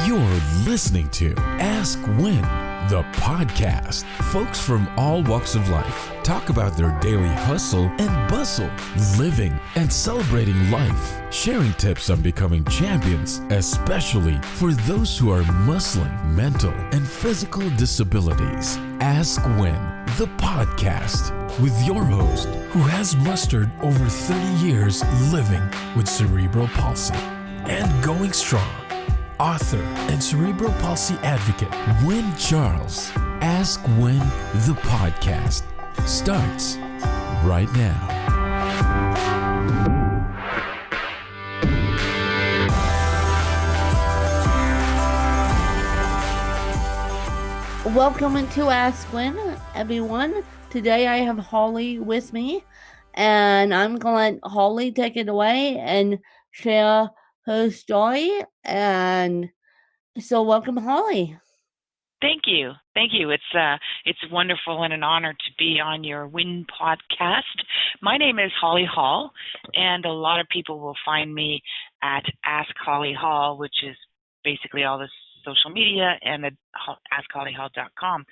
You're listening to Ask When, the podcast. Folks from all walks of life talk about their daily hustle and bustle, living and celebrating life, sharing tips on becoming champions, especially for those who are muscling mental and physical disabilities. Ask When, the podcast, with your host who has mustered over 30 years living with cerebral palsy and going strong. Author and cerebral palsy advocate Wynn Charles. Ask When, the podcast starts right now. Welcome to Ask When, everyone. Today I have Holly with me, and I'm going to let Holly take it away and share her story. And so welcome, Holly. Thank you. It's wonderful and an honor to be on your Win podcast. My name is Holly Hall, and a lot of people will find me at Ask Holly Hall, which is basically all the social media, and at askhollyhall.com.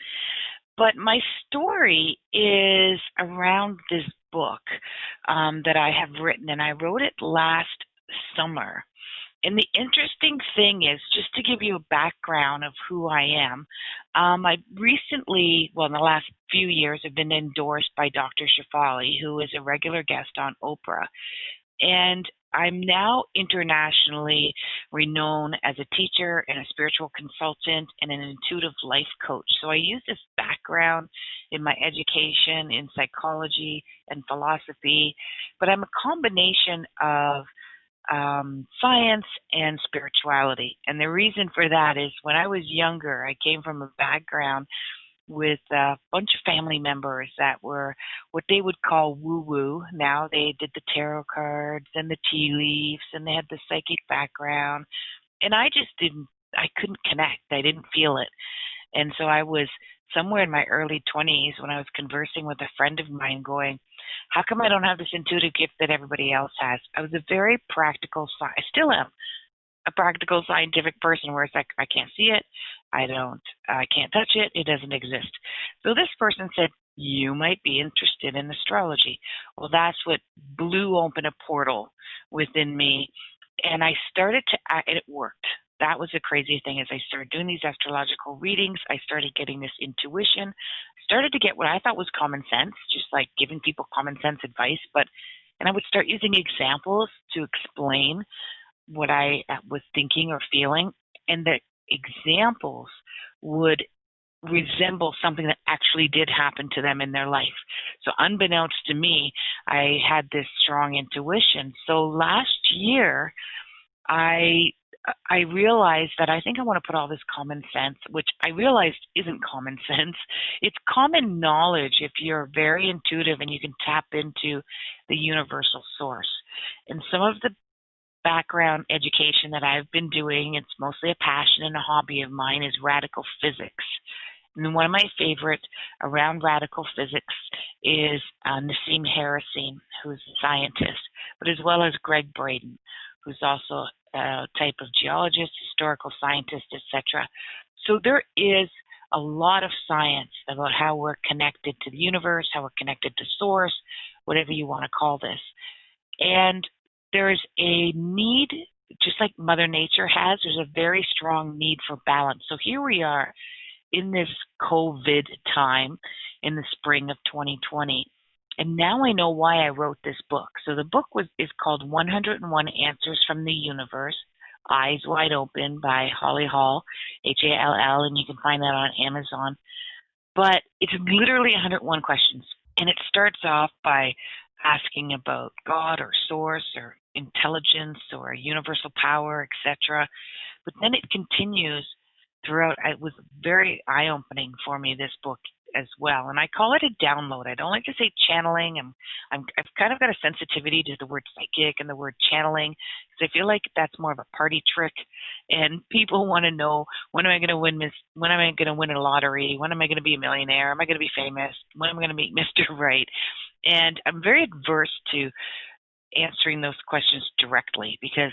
But my story is around this book that I have written, and I wrote it last summer. And the interesting thing is, just to give you a background of who I am, I recently, in the last few years, have been endorsed by Dr. Shefali, who is a regular guest on Oprah. And I'm now internationally renowned as a teacher and a spiritual consultant and an intuitive life coach. So I use this background in my education in psychology and philosophy, but I'm a combination of science and spirituality. And the reason for that is when I was younger, I came from a background with a bunch of family members that were what they would call woo-woo. Now they did the tarot cards and the tea leaves, and they had the psychic background. And I couldn't connect. I didn't feel it. And so I was somewhere in my early 20s when I was conversing with a friend of mine going, how come I don't have this intuitive gift that everybody else has? I was a very practical, I still am a practical scientific person where it's like, I can't see it. I can't touch it. It doesn't exist. So this person said, you might be interested in astrology. Well, that's what blew open a portal within me. And I started to, and it worked. That was the crazy thing is I started doing these astrological readings. I started getting this intuition, started to get what I thought was common sense, just like giving people common sense advice. And I would start using examples to explain what I was thinking or feeling. And the examples would resemble something that actually did happen to them in their life. So unbeknownst to me, I had this strong intuition. So last year, I realized that I think I want to put all this common sense, which I realized isn't common sense. It's common knowledge if you're very intuitive and you can tap into the universal source. And some of the background education that I've been doing, it's mostly a passion and a hobby of mine, is radical physics. And one of my favorite around radical physics is Nassim Haramein, who's a scientist, but as well as Greg Braden, who's also a type of geologist, historical scientist, etc. So there is a lot of science about how we're connected to the universe, how we're connected to source, whatever you want to call this. And there's a need, just like Mother Nature has, there's a very strong need for balance. So here we are in this COVID time in the spring of 2020. And now I know why I wrote this book. So the book is called 101 Answers from the Universe, Eyes Wide Open by Holly Hall, Hall, and you can find that on Amazon. But it's literally 101 questions. And it starts off by asking about God or source or intelligence or universal power, etc. But then it continues throughout. It was very eye-opening for me, this book as well. And I call it a download. I don't like to say channeling. I've kind of got a sensitivity to the word psychic and the word channeling because I feel like that's more of a party trick. And people want to know, when am I going to win a lottery? When am I going to be a millionaire? Am I going to be famous? When am I going to meet Mr. Right? And I'm very adverse to answering those questions directly because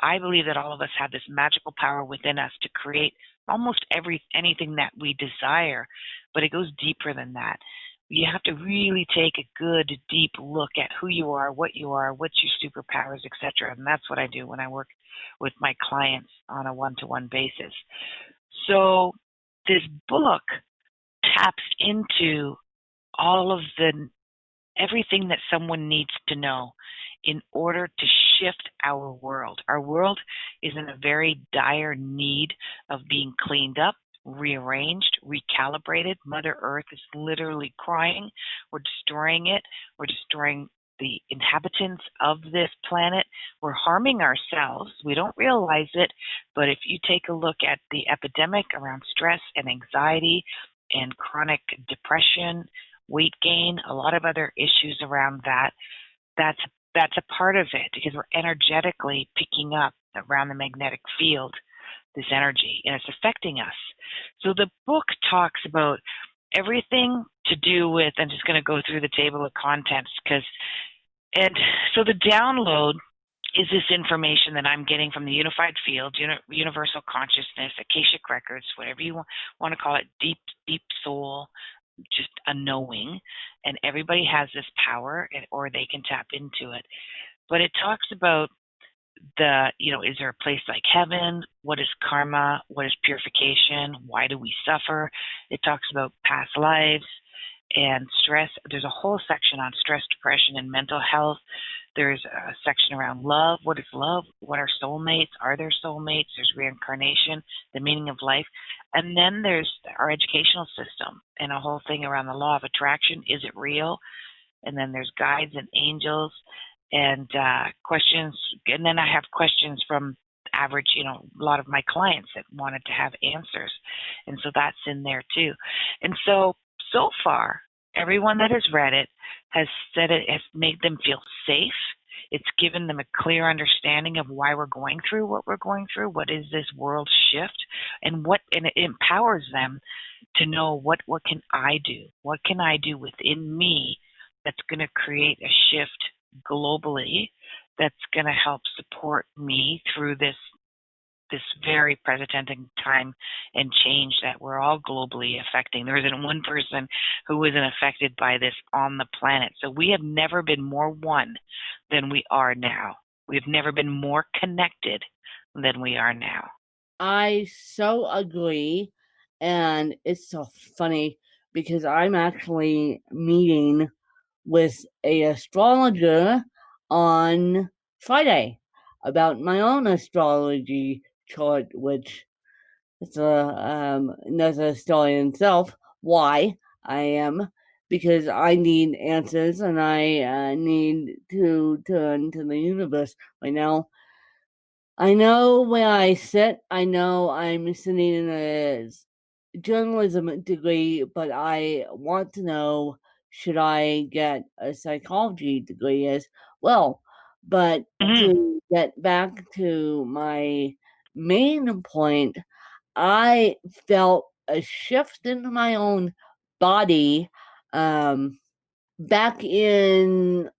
I believe that all of us have this magical power within us to create almost anything that we desire, but it goes deeper than that. You have to really take a good, deep look at who you are, what's your superpowers, etc. And that's what I do when I work with my clients on a one-to-one basis. So this book taps into all of everything that someone needs to know in order to shift our world. Our world is in a very dire need of being cleaned up, rearranged, recalibrated. Mother Earth is literally crying. We're destroying it. We're destroying the inhabitants of this planet. We're harming ourselves. We don't realize it, but if you take a look at the epidemic around stress and anxiety and chronic depression, weight gain, a lot of other issues around that's a part of it, because we're energetically picking up around the magnetic field this energy, and it's affecting us. So the book talks about everything to do with, I'm just going to go through the table of contents, so the download is this information that I'm getting from the unified field, universal consciousness, Akashic records, whatever you want to call it, deep soul, just a knowing, and everybody has this power, or they can tap into it. But it talks about is there a place like heaven? What is karma? What is purification? Why do we suffer? It talks about past lives and stress. There's a whole section on stress, depression, and mental health. There's a section around love. What is love? What are soulmates? Are there soulmates? There's reincarnation, the meaning of life. And then there's our educational system and a whole thing around the law of attraction. Is it real? And then there's guides and angels and questions. And then I have questions from average, a lot of my clients that wanted to have answers. And so that's in there too. And so far, everyone that has read it has said it has made them feel safe. It's given them a clear understanding of why we're going through what we're going through. What is this world shift? And it empowers them to know what can I do? What can I do within me that's going to create a shift globally that's going to help support me through this very precedenting time and change that we're all globally affecting. There isn't one person who isn't affected by this on the planet. So we have never been more one than we are now. We've never been more connected than we are now. I so agree. And it's so funny because I'm actually meeting with an astrologer on Friday about my own astrology chart, which is another story in itself. Why I am, because I need answers and I need to turn to the universe right now. I know where I sit. I know I'm sitting in a journalism degree, but I want to know, should I get a psychology degree as well? But to get back to my main point, I felt a shift in my own body back in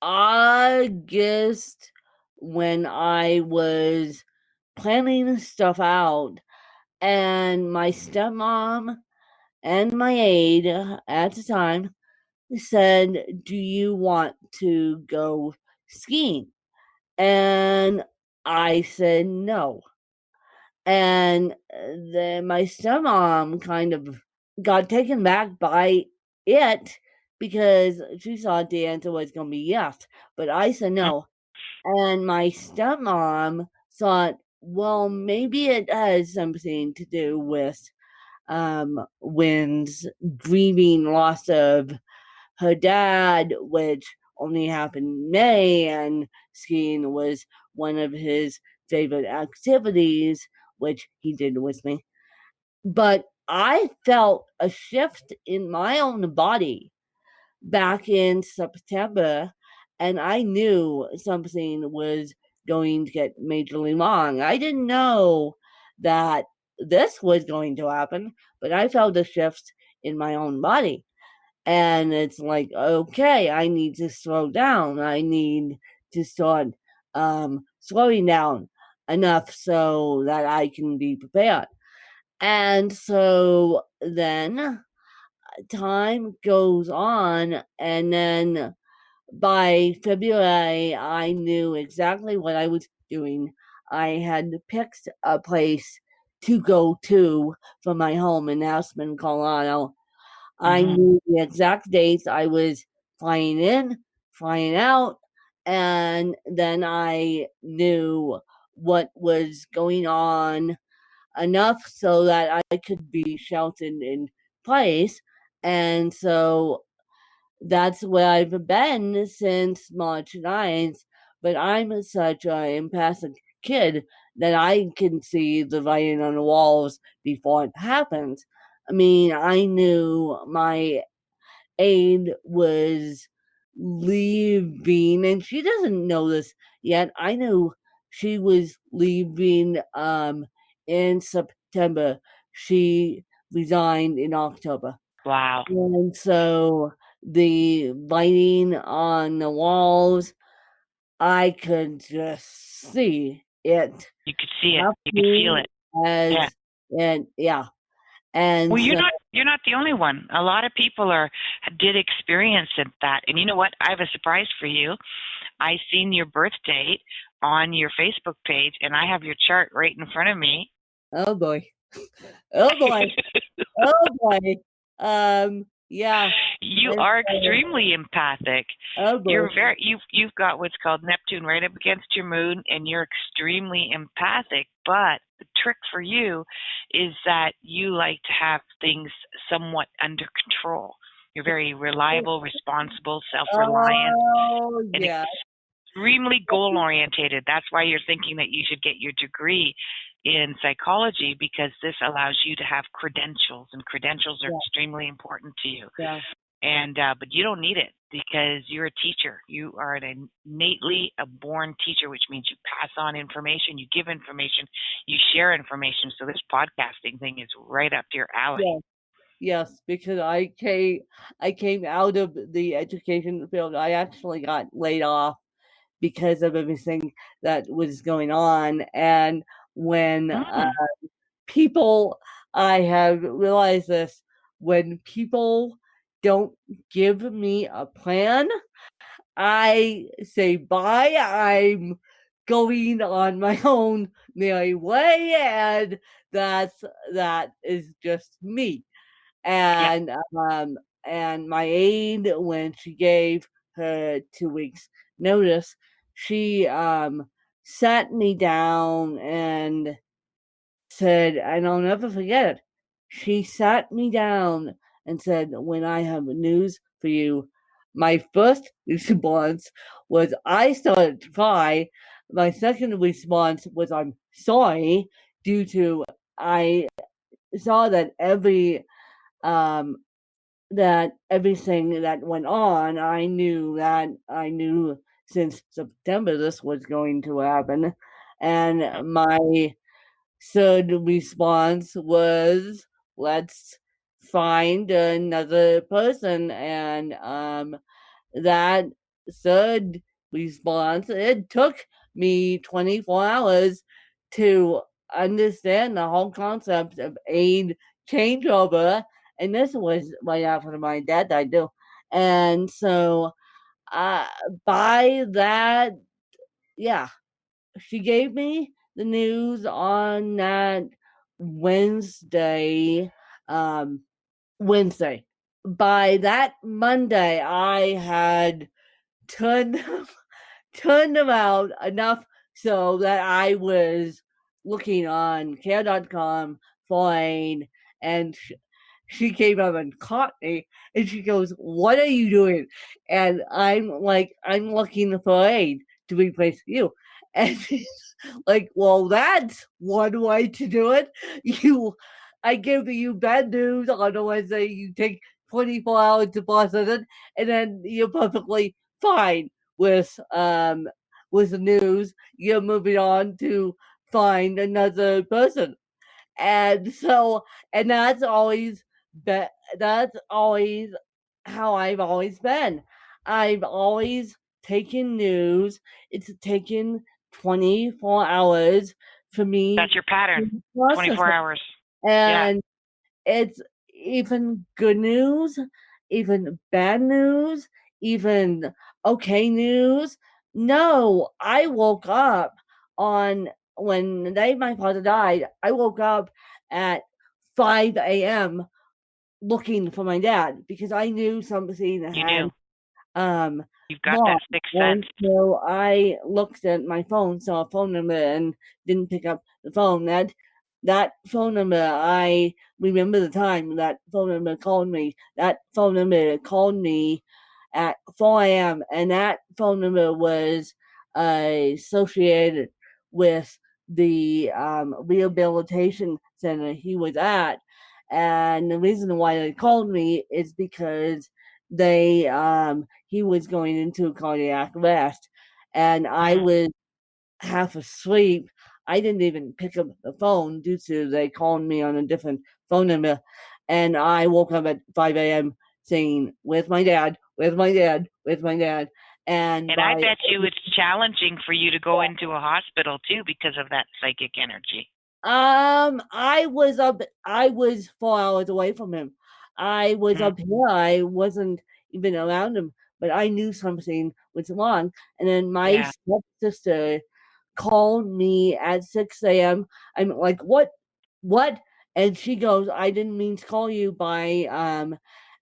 August when I was planning stuff out, and my stepmom and my aide at the time said, "Do you want to go skiing?" And I said no. And then my stepmom kind of got taken back by it because she thought the answer was going to be yes, but I said no. And my stepmom thought, well, maybe it has something to do with Wynn's grieving loss of her dad, which only happened in May, and skiing was one of his favorite activities, which he did with me. But I felt a shift in my own body back in September, and I knew something was going to get majorly wrong. I didn't know that this was going to happen, but I felt a shift in my own body. And it's like, okay, I need to slow down. I need to start slowing down enough so that I can be prepared. And so then time goes on, and then by February, I knew exactly what I was doing. I had picked a place to go to from my home in Aspen, Colorado. I knew the exact dates I was flying in, flying out, and then I knew what was going on enough so that I could be sheltered in place. And so that's where I've been since March 9th. But I'm such an empathic kid that I can see the writing on the walls before it happens. I mean, I knew my aide was leaving, and she doesn't know this yet. I knew she was leaving in September. She resigned in October. Wow. And so the lighting on the walls, I could just see it. You could see it. You could feel it. As, and yeah. And well, so, you're not the only one. A lot of people did experience that. And you know what? I have a surprise for you. I seen your birth date on your Facebook page, and I have your chart right in front of me. Oh boy. Oh boy. Oh boy. Yeah. You are extremely empathic. Oh boy. You've got what's called Neptune right up against your moon, and you're extremely empathic. But the trick for you is that you like to have things somewhat under control. You're very reliable, responsible, self-reliant, and yeah. extremely goal-orientated. That's why you're thinking that you should get your degree in psychology, because this allows you to have credentials, and credentials are extremely important to you. Yeah. And but you don't need it, because you're a teacher. You are an innately a born teacher, which means you pass on information, you give information, you share information. So this podcasting thing is right up your alley. Yeah. Yes, because I came out of the education field. I actually got laid off because of everything that was going on. And when people, I have realized this, when people don't give me a plan, I say bye. I'm going on my own merry way, and that is just me. And and my aide, when she gave her 2 weeks notice, she sat me down and said, and I'll never forget it. She sat me down and said, "When I have news for you," my first response was I started to cry. My second response was I'm sorry, due to I saw that that everything that went on, I knew since September this was going to happen. And my third response was, let's find another person. And that third response, it took me 24 hours to understand the whole concept of aid changeover. And this was right after my dad died too. And so by that, yeah, she gave me the news on that Wednesday. Wednesday. By that Monday, I had turned them out enough so that I was looking on care.com for aid, and she came up and caught me, and she goes, "What are you doing?" And I'm like, "I'm looking for aid to replace you." And she's like, "Well, that's one way to do it. I give you bad news on a Wednesday, you take 24 hours to process it, and then you're perfectly fine with the news. You're moving on to find another person." And so, and that's always how I've always been. I've always taken news. It's taken 24 hours for me. That's your pattern. 24 hours. And it's even good news, even bad news, even okay news. No, I woke up when the day my father died, I woke up at 5 a.m. looking for my dad because I knew something had You've got that sixth sense. So I looked at my phone, saw a phone number, and didn't pick up the phone. That phone number, I remember the time that phone number called me. That phone number called me at 4 a.m. and that phone number was associated with the rehabilitation center he was at. And the reason why they called me is because he was going into cardiac arrest, and I was half asleep. I didn't even pick up the phone due to they called me on a different phone number, and I woke up at 5 a.m. saying, "Where's my dad? Where's my dad? Where's my dad?" And I bet you it's challenging for you to go into a hospital too because of that psychic energy. I was 4 hours away from him. I was up here. I wasn't even around him, but I knew something was wrong. And then my stepsister called me at 6 a.m. I'm like, what? And she goes, I didn't mean to call you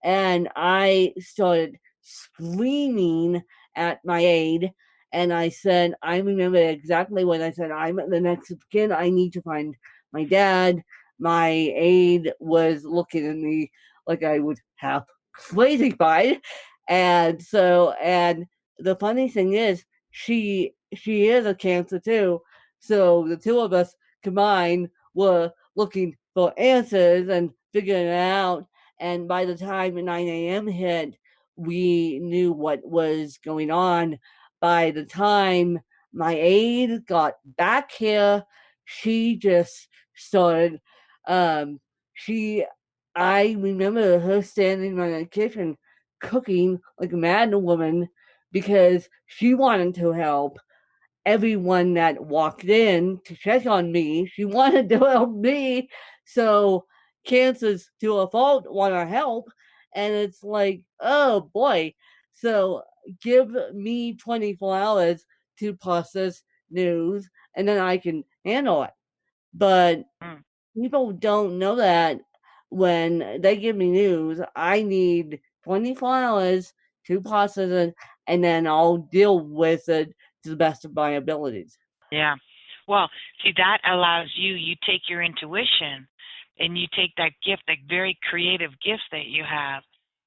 and I started screaming at my aide. And I said, I remember exactly what I said. I'm the next of kin. I need to find my dad. My aide was looking at me like I was half crazified. And the funny thing is, she is a Cancer too. So the two of us combined were looking for answers and figuring it out. And by the time 9 a.m. hit, we knew what was going on. By the time my aide got back here, she just started. I remember her standing in the kitchen cooking like a mad woman because she wanted to help everyone that walked in to check on me. She wanted to help me. So Cancers to a fault want to help. And it's like, oh boy. So give me 24 hours to process news and then I can handle it. But people don't know that when they give me news, I need 24 hours to process it and then I'll deal with it to the best of my abilities. Yeah. Well, see, that allows you take your intuition and you take that gift, that very creative gift that you have,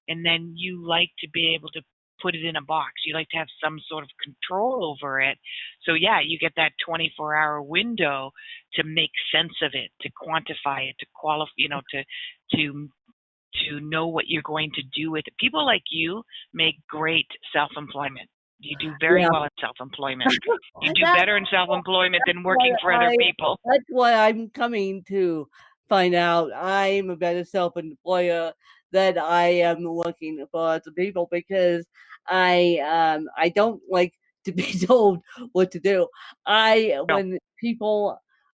and then you like to be able to put it in a box. You like to have some sort of control over it. So yeah, you get that 24-hour window to make sense of it, to quantify it, to qualify, to know what you're going to do with it. People like you make great self-employment. You do very well in self-employment. You do better in self-employment than working for other people. That's what I'm coming to find out. I'm a better self-employer than I am working for other people because I don't like to be told what to do.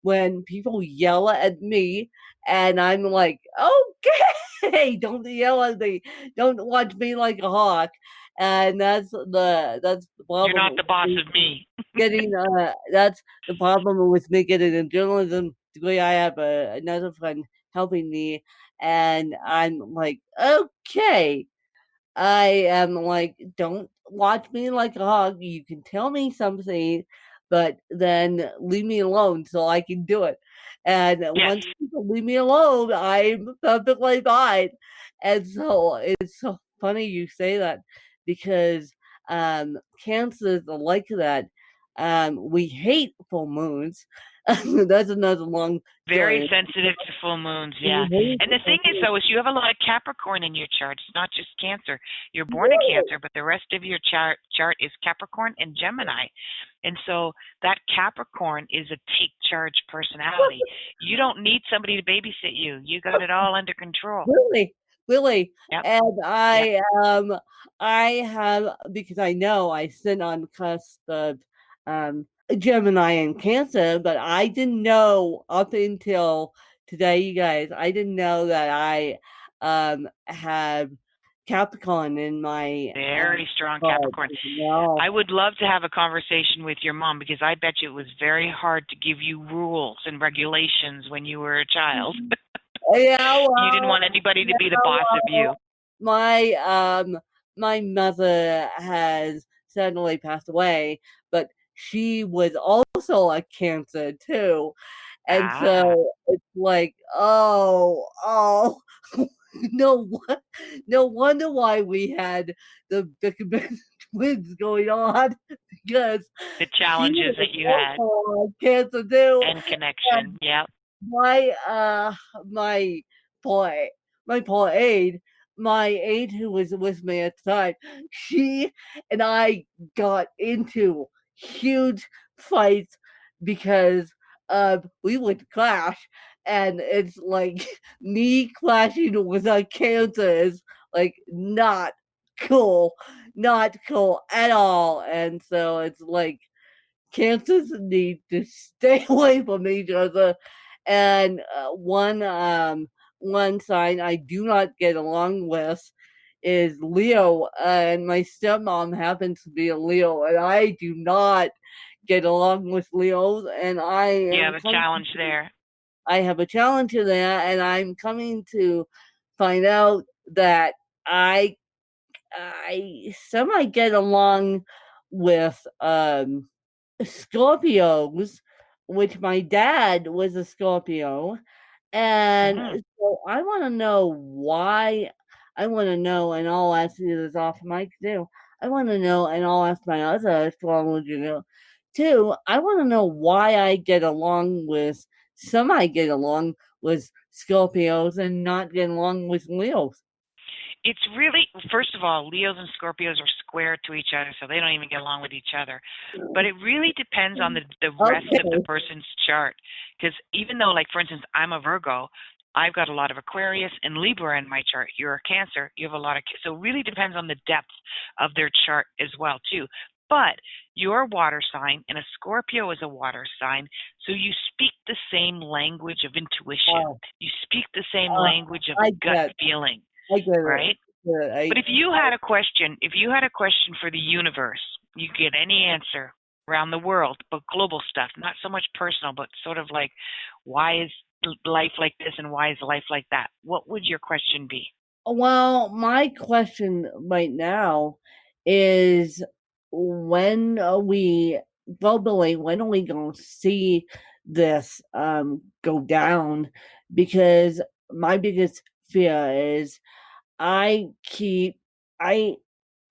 When people yell at me and I'm like, okay, don't yell at me. Don't watch me like a hawk. And that's the problem. You're not the boss of me. That's the problem with me getting a journalism degree. I have another friend helping me, and I'm like, okay. I am like, don't watch me like a hog. You can tell me something, but then leave me alone so I can do it. And once people leave me alone, I'm perfectly fine. And so it's so funny you say that because cancers are like that. We hate full moons. That's another long Very story. sensitive to full moons, yeah. And the thing is, though, is you have a lot of Capricorn in your chart. It's not just Cancer. You're born in Cancer, but the rest of your chart is Capricorn and Gemini. And so that Capricorn is a take-charge personality. You don't need somebody to babysit you. You got it all under control. Really. Yep. And I have, because I know I sit on the cusp of Gemini and Cancer, but I didn't know up until today, you guys, I didn't know that I have Capricorn in my Very strong chart. Capricorn. No. I would love to have a conversation with your mom because I bet you it was very hard to give you rules and regulations when you were a child. Yeah, well, You didn't want anybody to be the boss of you. My mother has suddenly passed away, but she was also a Cancer too. And Ah, so it's like, oh, no, no wonder why we had the twins going on because the she challenges was that you had also a Cancer too. and connection. Yep. My my poor my poor aide, my aide who was with me at the time, she and I got into huge fights because we would clash, and it's like me clashing with a Cancer is like not cool at all. And so it's like Cancers need to stay away from each other. And one sign I do not get along with is Leo, and my stepmom happens to be a Leo, and I do not get along with Leos, and You have a challenge there. I have a challenge to that, and I'm coming to find out that I semi get along with Scorpios, which my dad was a Scorpio, and Hmm. so I want to know why. I want to know, and I'll ask you this off mic too. I want to know, and I'll ask my other astrologer too. I want to know why I get along with some. I get along with Scorpios and not get along with Leos. It's really, first of all, Leos and Scorpios are square to each other, so they don't even get along with each other. But it really depends on the rest of the Okay. person's chart. Because even though, like, for instance, I'm a Virgo, I've got a lot of Aquarius and Libra in my chart. You're a Cancer, you have a lot of, so it really depends on the depth of their chart as well, too. But you're a water sign, and a Scorpio is a water sign, so you speak the same language of intuition. Oh, You speak the same uh, language of I gut get, feeling, I get it. right? Good. But if you had a question, for the universe, you get any answer around the world, but global stuff, not so much personal, but sort of like, why is life like this and why is life like that? What would your question be? Well, my question right now is when are we globally, when are we going to see this go down? Because my biggest fear is I keep, I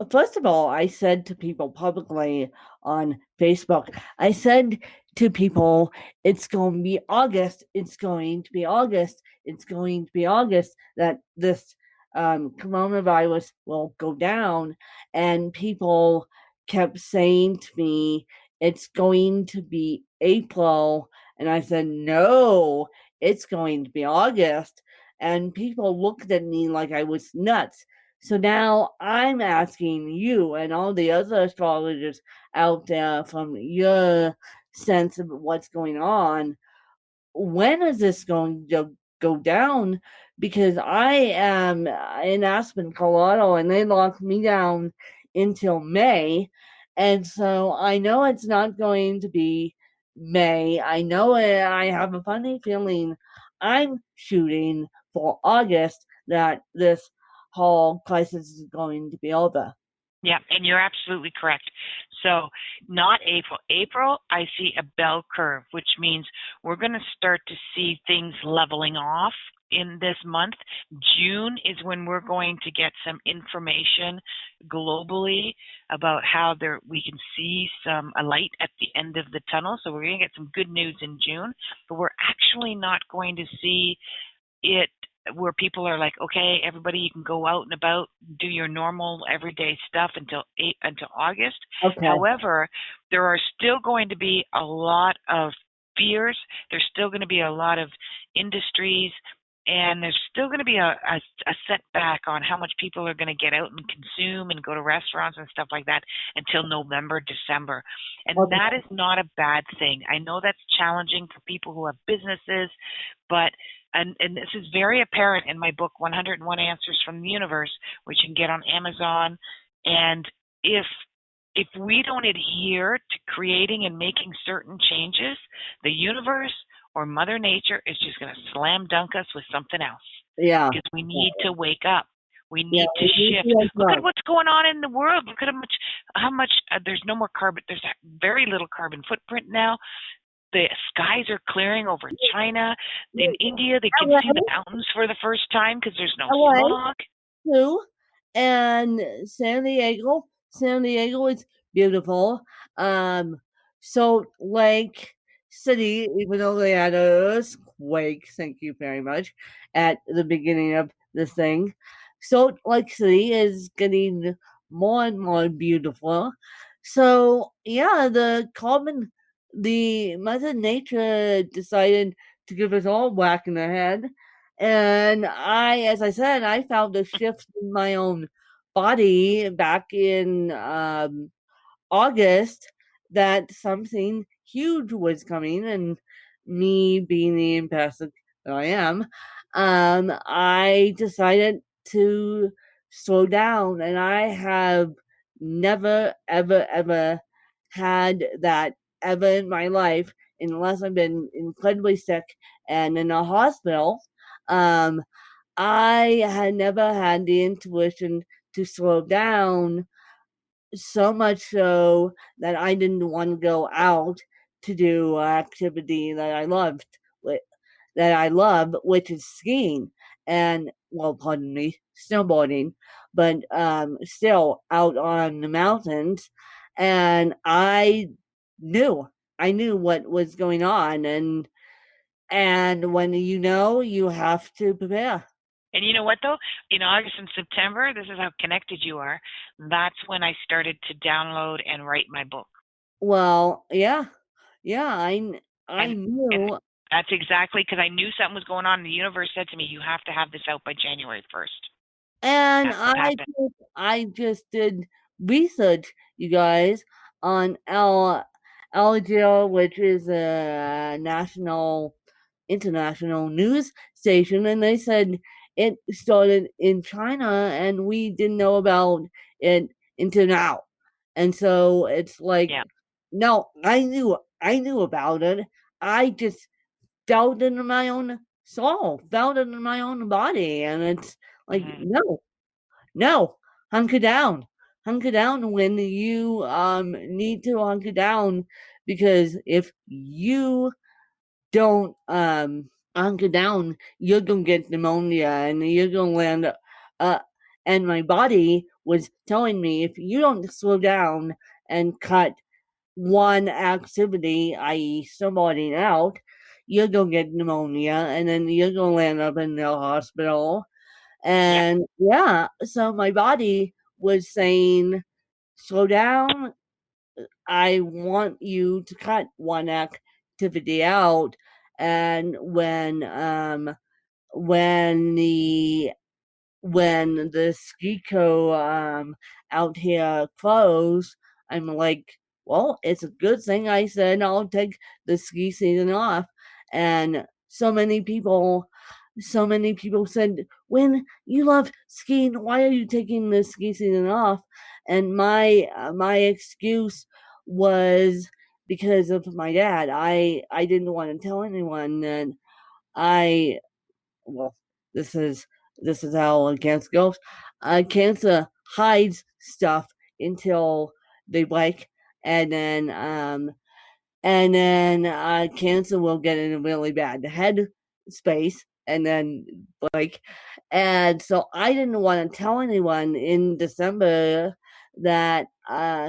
first of all, I said to people publicly on Facebook, I said to people, it's going to be August, it's going to be August, it's going to be August that this coronavirus will go down. And people kept saying to me, it's going to be April. And I said, no, it's going to be August. And people looked at me like I was nuts. So now I'm asking you and all the other astrologers out there from your sense of what's going on, when is this going to go down? Because I am in Aspen, Colorado, and they locked me down until May. And so I know it's not going to be May. I know it, I have a funny feeling I'm shooting for August that this whole crisis is going to be over. Yeah, and you're absolutely correct. So, not April. April, I see a bell curve, which means we're going to start to see things leveling off in this month. June is when we're going to get some information globally about how we can see a light at the end of the tunnel. So we're going to get some good news in June, but we're actually not going to see it where people are like, okay, everybody, you can go out and about, do your normal everyday stuff until August. Okay. However, there are still going to be a lot of fears. There's still going to be a lot of industries and there's still going to be a setback on how much people are going to get out and consume and go to restaurants and stuff like that until November, December. And Okay. that is not a bad thing. I know that's challenging for people who have businesses, but and this is very apparent in my book, 101 Answers from the Universe, which you can get on Amazon. And if we don't adhere to creating and making certain changes, the universe or Mother Nature is just going to slam dunk us with something else. Yeah. Because we need to wake up. We Yeah, need to we need shift. to wake Look up. at what's going on in the world. Look at how much there's no more carbon. There's very little carbon footprint now. The skies are clearing over China. In India, they can see the mountains for the first time because there's no LA. smog. Too, and San Diego. San Diego is beautiful. Salt Lake City, even though they had an earthquake, thank you very much, at the beginning of the thing, Salt Lake City is getting more and more beautiful. So yeah, the Mother Nature decided to give us all whack in the head. And as I said, I found a shift in my own body back in August that something huge was coming, and me being the empathic that I am, I decided to slow down, and I have never, ever, ever had that ever in my life unless I've been incredibly sick and in a hospital. Um, I had never had the intuition to slow down, so much so that I didn't want to go out to do activity that I loved, which is skiing and, well, pardon me, snowboarding, but still out on the mountains. And I knew what was going on, and when you have to prepare. And you know what, though? In August and September, this is how connected you are. That's when I started to download and write my book. Well, yeah, I And knew. that's exactly because I knew something was going on. And the universe said to me, you have to have this out by January 1st. And That's what happened. I just did research, you guys, on Al Jazeera, which is a international news station, and they said it started in China, and we didn't know about it until now. And so it's like, Yeah. no, I knew about it. I just felt it in my own soul, felt it in my own body, and it's like, Mm-hmm. no, hunker down. Hunker down when you need to hunker down, because if you don't hunker down, you're gonna get pneumonia and you're gonna land and my body was telling me, if you don't slow down and cut one activity, i.e. snowboarding out, you're gonna get pneumonia and then you're gonna land up in the hospital. And yeah, so my body was saying, slow down. I want you to cut one activity out. And when the ski out here closed, I'm like, well, it's a good thing I said I'll take the ski season off. And so many people said, when you love skiing, why are you taking the ski season off? And my excuse was because of my dad. I didn't want to tell anyone that I well, this is how cancer goes. Cancer hides stuff until they break, and then cancer will get in a really bad head space, and then break. And so I didn't want to tell anyone in December that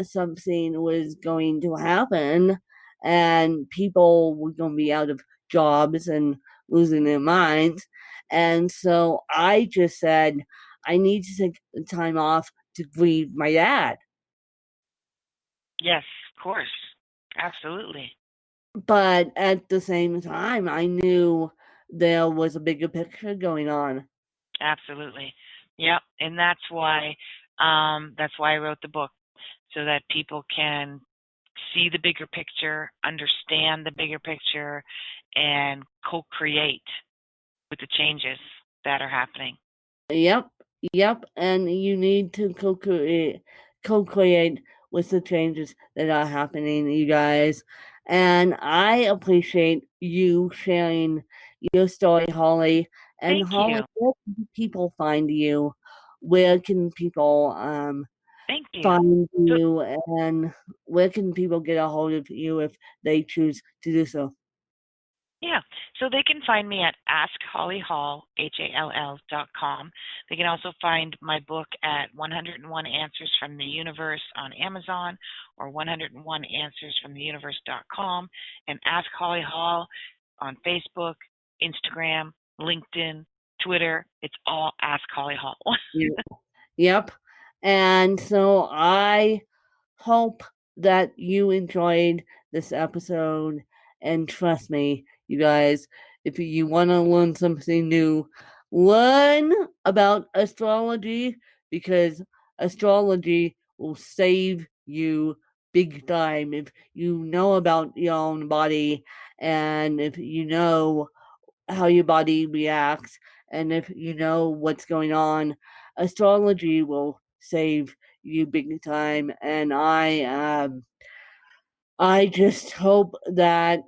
something was going to happen, and people were going to be out of jobs and losing their minds. And so I just said, I need to take the time off to grieve my dad. Yes, of course. Absolutely. But at the same time, I knew there was a bigger picture going on. Absolutely. Yep. And that's why I wrote the book, so that people can see the bigger picture, understand the bigger picture, and co-create with the changes that are happening. Yep, and you need to co-create with the changes that are happening, you guys. And I appreciate you sharing your story, Holly. And Thank Holly, you. where can people find you? Where can people Thank you. find So, you? And where can people get a hold of you if they choose to do so? yeah, so they can find me at askhollyhall, HALL.com. They can also find my book at 101 Answers from the Universe on Amazon, or 101answersfromtheuniverse.com, and Ask Holly Hall on Facebook, Instagram, LinkedIn, Twitter. It's all Ask Holly Hall. Yep. And so I hope that you enjoyed this episode. And trust me, you guys, if you want to learn something new, learn about astrology, because astrology will save you big time if you know about your own body, and if you know how your body reacts, and if you know what's going on. Astrology will save you big time. And I just hope that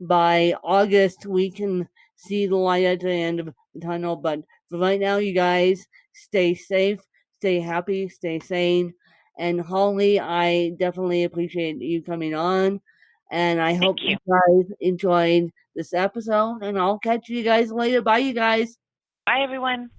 by August we can see the light at the end of the tunnel. But for right now, you guys, stay safe, stay happy, stay sane. And Holly, I definitely appreciate you coming on. And I hope you guys enjoyed this episode. And I'll catch you guys later. Bye, you guys. Bye, everyone.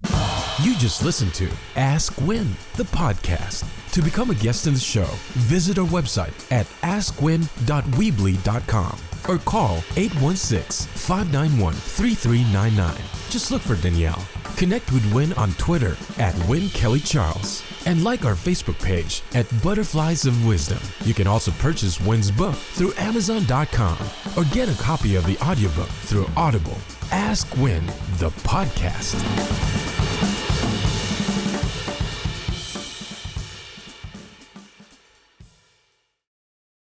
You just listened to Ask Win, the podcast. To become a guest in the show, visit our website at askwin.weebly.com or call 816-591-3399. Just look for Danielle. Connect with Win on Twitter at WinKellyCharles, and like our Facebook page at Butterflies of Wisdom. You can also purchase Win's book through Amazon.com or get a copy of the audiobook through Audible. Ask Win, the podcast.